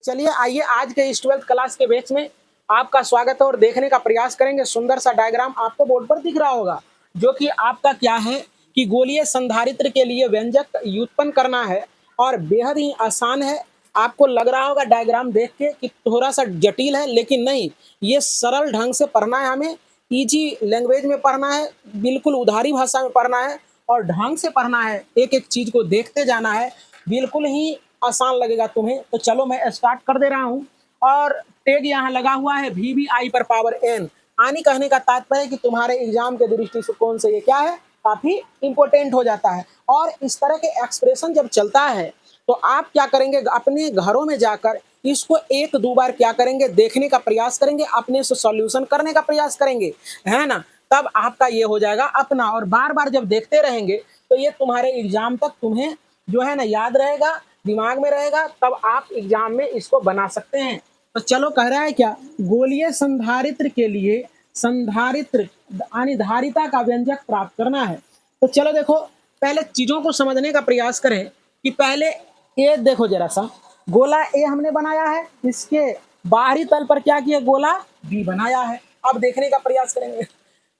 चलिए आइए आज के इस 12th क्लास के बैच में आपका स्वागत है और देखने का प्रयास करेंगे। सुंदर सा डायग्राम आपको बोर्ड पर दिख रहा होगा, जो कि आपका क्या है कि गोलीय संधारित्र के लिए व्यंजक व्युत्पन्न करना है और बेहद ही आसान है। आपको लग रहा होगा डायग्राम देख के कि थोड़ा सा जटिल है, लेकिन नहीं, ये सरल ढंग से पढ़ना है। हमें इजी लैंग्वेज में पढ़ना है, बिल्कुल उधारी भाषा में पढ़ना है और ढंग से पढ़ना है। एक एक चीज को देखते जाना है, बिल्कुल ही आसान लगेगा तुम्हें। तो चलो मैं स्टार्ट कर दे रहा हूँ और टैग यहाँ लगा हुआ है VVI पर पावर n। आनी कहने का तात्पर्य है कि तुम्हारे एग्जाम के दृष्टिकोण से ये क्या है, काफी इंपॉर्टेंट हो जाता है। और इस तरह के एक्सप्रेशन जब चलता है तो आप क्या करेंगे, अपने घरों में जाकर इसको एक दो बार क्या करेंगे, देखने का प्रयास करेंगे, अपने से सॉल्यूशन करने का प्रयास करेंगे, है ना। तब आपका ये हो जाएगा अपना, और बार बार जब देखते रहेंगे तो ये तुम्हारे एग्जाम तक तुम्हें जो है ना याद रहेगा, दिमाग में रहेगा, तब आप एग्जाम में इसको बना सकते हैं। तो चलो कह रहा है क्या, गोलीय संधारित्र के लिए संधारित्र यानी धारिता का व्यंजक प्राप्त करना है। तो चलो देखो, पहले चीजों को समझने का प्रयास करें कि पहले ए देखो जरा सा, गोला ए हमने बनाया है, इसके बाहरी तल पर क्या किया, गोला बी बनाया है। अब देखने का प्रयास करेंगे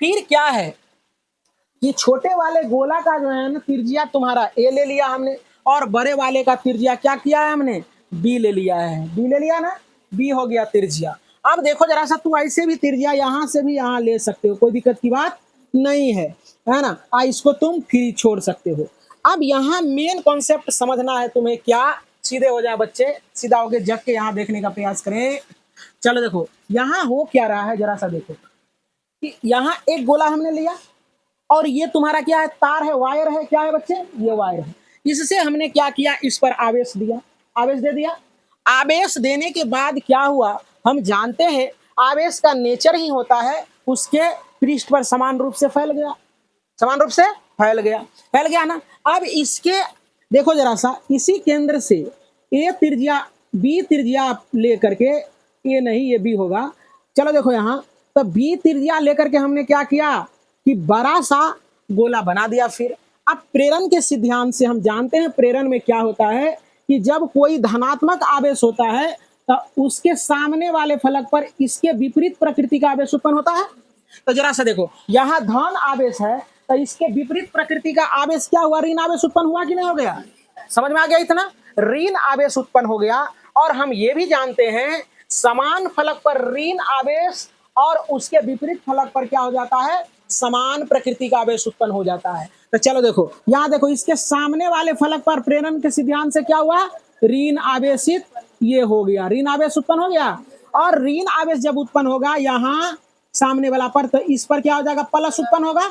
फिर क्या है कि छोटे वाले गोला का जो है ना त्रिज्या तुम्हारा ए ले लिया हमने, और बड़े वाले का त्रिज्या क्या किया है हमने, बी ले लिया है। बी ले लिया ना, बी हो गया त्रिज्या। अब देखो जरा सा, तू ऐसे भी त्रिज्या यहाँ से भी यहाँ ले सकते हो, कोई दिक्कत की बात नहीं है ना। इसको तुम फ्री छोड़ सकते हो। अब यहाँ मेन कॉन्सेप्ट समझना है तुम्हें, क्या सीधे हो जाए बच्चे, सीधा होके जग के यहाँ देखने का प्रयास करें। चलो देखो यहाँ हो क्या रहा है, जरा सा देखो कि यहाँ एक गोला हमने लिया और ये तुम्हारा क्या है, तार है, वायर है, क्या है बच्चे, ये वायर है। इससे हमने क्या किया, इस पर आवेश दिया, आवेश दे दिया। आवेश देने के बाद क्या हुआ, हम जानते हैं आवेश का नेचर ही होता है उसके पृष्ठ पर समान रूप से फैल गया, समान रूप से फैल गया ना। अब इसके देखो जरा सा, इसी केंद्र से ए त्रिज्या बी त्रिज्या लेकर के, ये नहीं ये बी होगा, चलो देखो यहाँ, तो बी त्रिज्या लेकर के हमने क्या किया कि बड़ा सा गोला बना दिया। फिर अब प्रेरण के सिद्धांत से हम जानते हैं प्रेरण में क्या होता है कि जब कोई धनात्मक आवेश होता है तो उसके सामने वाले फलक पर इसके विपरीत प्रकृति का आवेश उत्पन्न होता है। तो जरा सा देखो, यहाँ धन आवेश है तो इसके विपरीत प्रकृति का आवेश क्या हुआ, ऋण आवेश उत्पन्न हुआ कि नहीं हो गया, समझ में आ गया इतना, ऋण आवेश उत्पन्न हो गया। और हम ये भी जानते हैं समान फलक पर ऋण आवेश और उसके विपरीत फलक पर क्या हो जाता है, समान प्रकृति का आवेश उत्पन्न हो जाता है। तो चलो देखो यहाँ देखो, इसके सामने वाले फलक पर प्रेरण के सिद्धांत से क्या हुआ, ऋण आवेशित ये हो गया, ऋण आवेश उत्पन्न हो गया। और ऋण आवेश जब उत्पन्न होगा यहाँ सामने वाला पर, तो इस पर क्या हो जाएगा, प्लस उत्पन्न होगा।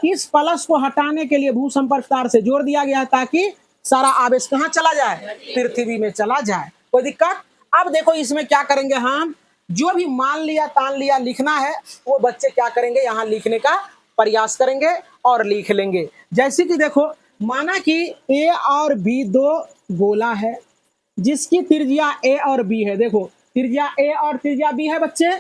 इस प्लस को हटाने के लिए भू संपर्क तार से जोड़ दिया गया ताकि सारा आवेश कहाँ चला जाए, पृथ्वी में चला जाए। कोई दिक्कत। अब देखो इसमें क्या करेंगे हम, जो भी मान लिया तान लिया लिखना है वो बच्चे क्या करेंगे, यहाँ लिखने का प्रयास करेंगे और लिख लेंगे। जैसे कि देखो, माना कि ए और बी दो गोला है जिसकी त्रिज्या ए और बी है। देखो त्रिज्या ए और त्रिज्या बी है बच्चे।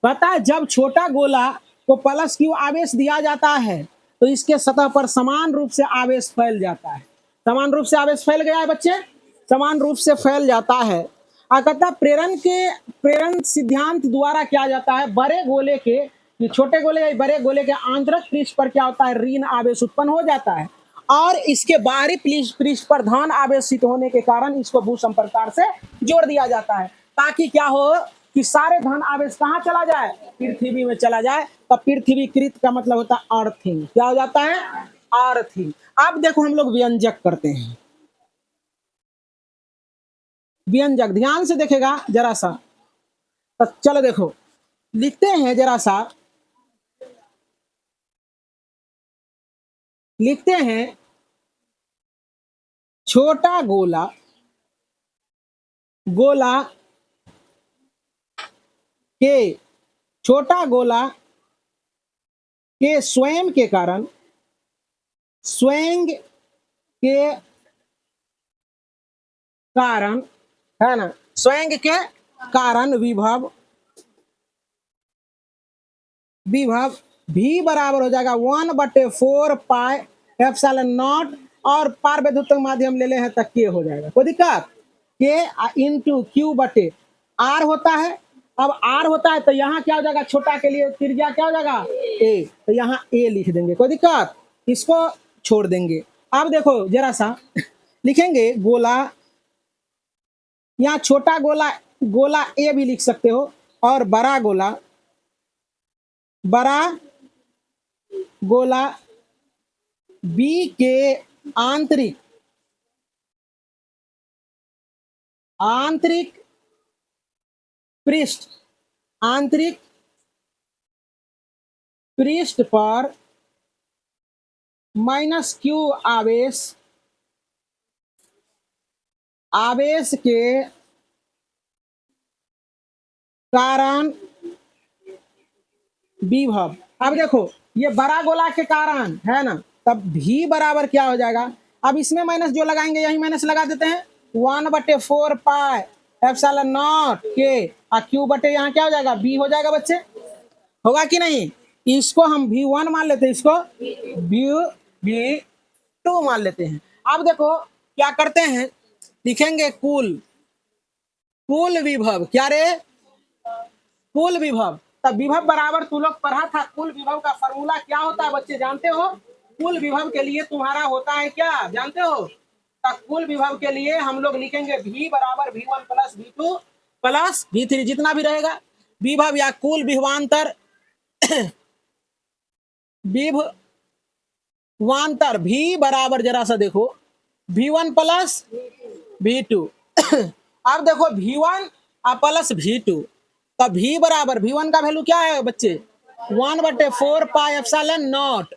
पता है जब छोटा गोला को प्लस क्यू आवेश दिया जाता है तो इसके सतह पर समान रूप से आवेश फैल जाता है। समान रूप से आवेश फैल गया है बच्चे, समान रूप से फैल जाता है। कहता प्रेरण सिद्धांत द्वारा क्या जाता है, बड़े गोले के, छोटे गोले या बड़े गोले के आंतरिक पृष्ठ पर क्या होता है, ऋण आवेश उत्पन्न हो जाता है और इसके बाहरी पृष्ठ पर धन आवेशित होने के कारण इसको भू संपर्क तार से जोड़ दिया जाता है ताकि क्या हो कि सारे धन आवेश कहाँ चला जाए, पृथ्वी में चला जाए। तो पृथ्वीकृत का मतलब होता है अर्थिंग, क्या हो जाता है, अर्थिंग। अब देखो हम लोग व्यंजक करते हैं, व्यंजक ध्यान से देखेगा जरा सा। तो चलो देखो लिखते हैं जरा सा, लिखते हैं छोटा गोला, गोला के, छोटा गोला के स्वयं के कारण, स्वयं के कारण, है ना, स्वयं के कारण विभव, विभव भी बराबर हो जाएगा 1/4 पाई एप्सिलॉन नॉट, और पार विद्युत माध्यम ले ले हैं तक के हो जाएगा। कोई दिक्कत, के इंटू क्यू बटे आर होता है। अब आर होता है तो यहाँ क्या हो जाएगा, छोटा के लिए त्रिज्या क्या हो जाएगा ए, तो यहाँ ए लिख देंगे, कोई दिक्कत, इसको छोड़ देंगे। अब देखो जरा सा लिखेंगे गोला, यहाँ छोटा गोला गोला ए भी लिख सकते हो, और बड़ा गोला बी के आंतरिक पृष्ठ आंतरिक पृष्ठ पर माइनस क्यू आवेश के कारण विभव। अब देखो ये बड़ा गोला के कारण है ना, तब भी बराबर क्या हो जाएगा, अब इसमें माइनस जो लगाएंगे यही माइनस लगा देते हैं, 1/4 पाई एप्सिलॉन नॉट के, और क्यू बटे यहाँ क्या हो जाएगा बी हो जाएगा बच्चे, होगा कि नहीं। इसको हम V1 मान लेते हैं, इसको V2 मान लेते हैं। अब देखो क्या करते हैं, लिखेंगे कुल विभव, क्या रे, कुल विभव। तब विभव बराबर तू लोग पढ़ा था, कुल विभव का फॉर्मूला क्या होता है बच्चे जानते हो, कुल विभव के लिए तुम्हारा होता है क्या जानते हो, तब कुल विभव के लिए हम लोग लिखेंगे V बराबर V1 plus V2 plus V3, जितना भी रहेगा विभव या कुल विभवांतर विभवांतर V बराबर जरा सा देखो V1 प्लस V2 अब देखो V1 प्लस V2, तब V बराबर V1 का वैल्यू क्या है बच्चे 1/4 पाई एप्सिलॉन नॉट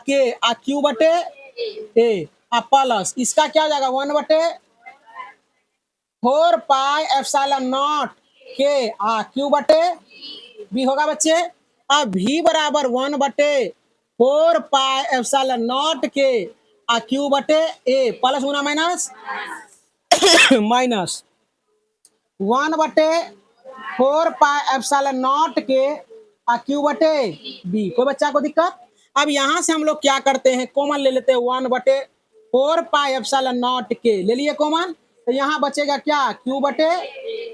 के क्यू बटे ए प्लस इसका क्या हो जाएगा 1/4 पाई एप्सिलॉन नॉट के क्यू बटे बी होगा बच्चे। अब V बराबर 1/4 पाई एप्सिलॉन नॉट के क्यू बटे ए प्लस गुना minus minus 1/4 pi epsilon naught के क्यू बटे बी। कोई बच्चा को दिक्कत। अब यहां से हम लोग क्या करते हैं, कॉमन ले लेते हैं 1/4 पाई एप्सिलॉन नॉट के ले लिए कॉमन, तो यहाँ बचेगा क्या क्यू बटे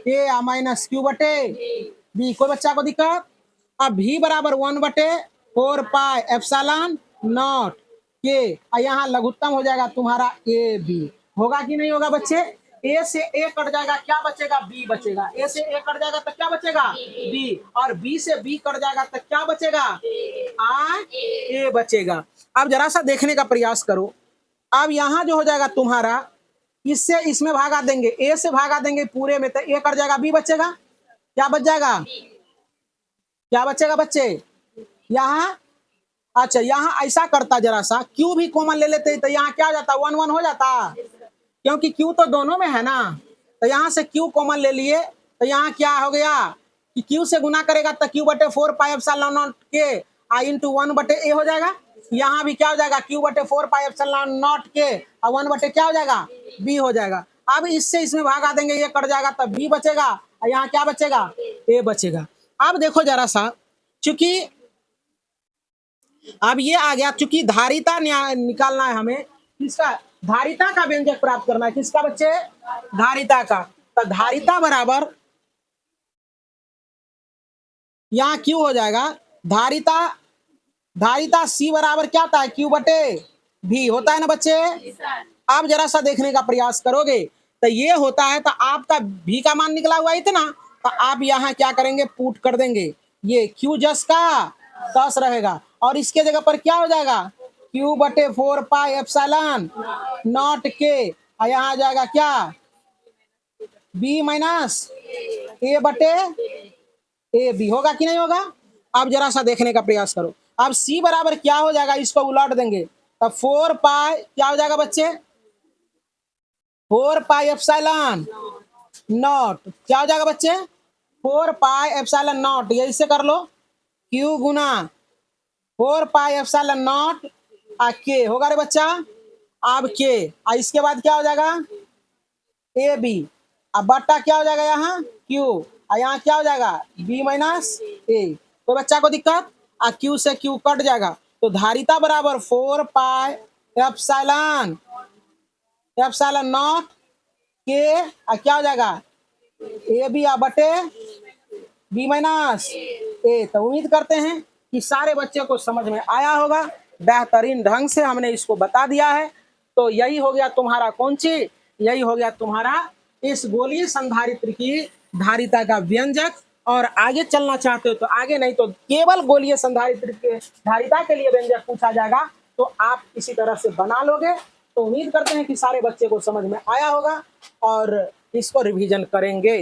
ए माइनस क्यू बटे बी। कोई बच्चा को दिक्कत। अब भी बराबर 1/4 पाई एप्सिलॉन नॉट के, यहाँ लघुत्तम हो जाएगा तुम्हारा ए बी, होगा कि नहीं होगा बच्चे। ए से ए कट जाएगा, क्या बचेगा बी बचेगा, ए से ए कट जाएगा तो क्या बचेगा बी, और बी से बी कट जाएगा तो क्या बचेगा ए बचेगा। अब जरा सा देखने का प्रयास करो, अब यहाँ जो हो जाएगा तुम्हारा इससे इसमें भागा देंगे, ए से भागा देंगे पूरे में तो ए कट जाएगा, बी बचेगा, क्या बच जाएगा, क्या बचेगा बच्चे यहाँ। अच्छा यहाँ ऐसा करता जरा सा क्यू भी कॉमन ले लेते तो यहाँ क्या हो जाता 1/1 हो जाता, क्योंकि क्यू तो दोनों में है ना, तो यहाँ से क्यू कॉमन ले लिए तो यहाँ क्या हो गया कि क्यू से गुना करेगा तो क्यू बटे 4 पाई एप्सिलॉन नॉट के इंटू 1/a हो जाएगा। यहाँ भी क्या हो जाएगा क्यू बटे 4 पाई एप्सिलॉन नॉट के 1/, क्या हो जाएगा बी हो जाएगा। अब इससे इसमें भागा देंगे, ये कट जाएगा तब बी बचेगा, और यहाँ क्या बचेगा ए बचेगा। अब देखो जरा सा, चूंकि अब ये आ गया, चूंकि धारिता निकालना है हमें, किसका धारिता का व्यंजक प्राप्त करना है, किसका बच्चे धारिता का। तो धारिता बराबर यहाँ क्यू हो जाएगा, धारिता सी बराबर क्या होता है क्यू बटे भी होता है ना बच्चे। अब जरा सा देखने का प्रयास करोगे तो ये होता है, तो आपका भी का मान निकला हुआ इतना, तो आप यहाँ क्या करेंगे पुट कर देंगे, ये क्यू जस का 10 रहेगा, और इसके जगह पर क्या हो जाएगा क्यू बटे 4 पाई एप्सिलॉन नॉट के, यहाँ आ जाएगा क्या बी माइनस ए बटे ए बी, होगा कि नहीं होगा। अब जरा सा देखने का प्रयास करो, अब सी बराबर क्या हो जाएगा, इसको उलट देंगे तब 4 पाई क्या हो जाएगा बच्चे 4 पाई एप्सिलॉन नॉट, क्या हो जाएगा बच्चे 4 पाई एप्सिलॉन नॉट, ये इससे कर लो क्यू गुना 4 पाई एप्सिलॉन नॉट के होगा रे बच्चा। अब के इसके बाद क्या हो जाएगा ए बी, अब बट्टा क्या हो जाएगा यहाँ क्यू, यहाँ क्या हो जाएगा बी माइनस ए। तो बच्चा को दिक्कत, क्यू से क्यू कट जाएगा, तो धारिता बराबर 4 पाई एप्सिलॉन नॉट के क्या हो जाएगा, ए बी बटे बी माइनस ए। तो उम्मीद करते हैं कि सारे बच्चे को समझ में आया होगा, बेहतरीन ढंग से हमने इसको बता दिया है। तो यही हो गया तुम्हारा कौन चीज, यही हो गया तुम्हारा इस गोलीय संधारित्र की धारिता का व्यंजक। और आगे चलना चाहते हो तो आगे, नहीं तो केवल गोलीय संधारित्र के धारिता के लिए व्यंजक पूछा जाएगा तो आप इसी तरह से बना लोगे। तो उम्मीद करते हैं कि सारे बच्चे को समझ में आया होगा और इसको रिवीजन करेंगे।